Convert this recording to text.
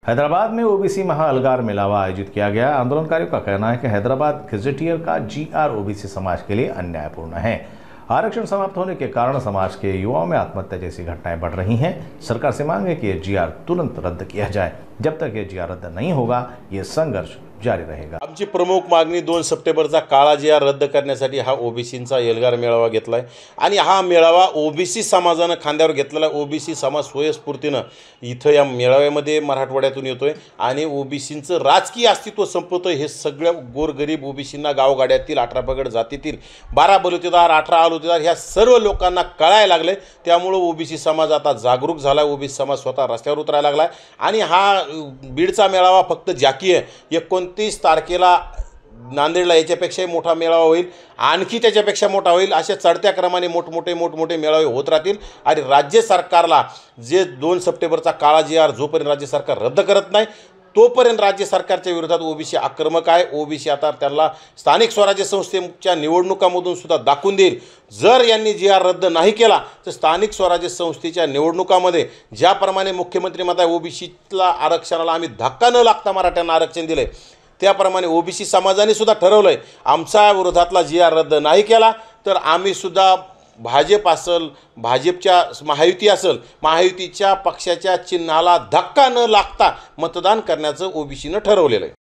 हैदराबाद में ओबीसी महाअलगार मेलावा आयोजित किया गया। आंदोलनकारियों का कहना है कि हैदराबाद गजेटियर का जीआर ओबीसी समाज के लिए अन्यायपूर्ण है। आरक्षण समाप्त होने के कारण समाज के युवाओं में आत्महत्या जैसी घटनाएं बढ़ रही हैं। सरकार से मांग है कि यह जीआर तुरंत रद्द किया जाए। जब तक यह जीआर रद्द नहीं होगा, यह संघर्ष जारी रहेगा। आमची प्रमुख मागणी 2 सप्टेंबरचा काळा जीआर रद्द करण्यासाठी हा ओबीसींचा एल्गार मेळावा घेतलाय आणि हा मेळावा ओबीसी समाजाने खांद्यावर घेतलेला। ओबीसी समाज स्वयंस्फूर्तीने इथं या मेळाव्यामध्ये मराठवाड्यातून येतोय आणि ओबीसींचं राजकीय अस्तित्व संपवतोय। हे सगळ्या गोरगरीब ओबीसींना गावगाड्यातील 18 पगड जातीतील 12 बलुतेदार 18 आलुतेदार ह्या सर्व लोकांना कळायला लागले। त्यामुळे ओबीसी समाज आता जागरूक झाला। ओबीसी समाज स्वतः रस्त्यावर उतरायला लागलाय आणि हा बीडचा मेळावा फक्त जाकी आहे। 29 तारखेला नांदेडला याच्यापेक्षाही मोठा मेळावा होईल, आणखी त्याच्यापेक्षा मोठा होईल। अशा चढत्या क्रमाने मोठमोठे मेळावे होत राहतील आणि राज्य सरकारला जे 2 सप्टेंबरचा काळा जीआर जोपर्यंत राज्य सरकार रद्द करत नाही तोपर्यंत राज्य सरकारच्या विरोधात ओबीसी आक्रमक आहे। ओबीसी आता त्याला स्थानिक स्वराज्य संस्थेच्या निवडणुकांमधून सुद्धा दाखवून देईल। जर यांनी जीआर रद्द नाही केला तर स्थानिक स्वराज्य संस्थेच्या निवडणुकांमध्ये ज्याप्रमाणे मुख्यमंत्री म्हणतात ओबीसीला आरक्षणाला आम्ही धक्का न लागता मराठ्यांना आरक्षण दिले, त्याप्रमाणे ओबीसी समाजाने सुद्धा ठरवलंय आमच्या विरोधातला जीआर रद्द नाही केला तर आम्ही सुद्धा भाजप असेल, भाजपच्या महायुती असेल, महायुतीच्या पक्षाच्या चिन्हाला धक्का न लागता मतदान करण्याचं ओबीसीनं ठरवलेलं आहे।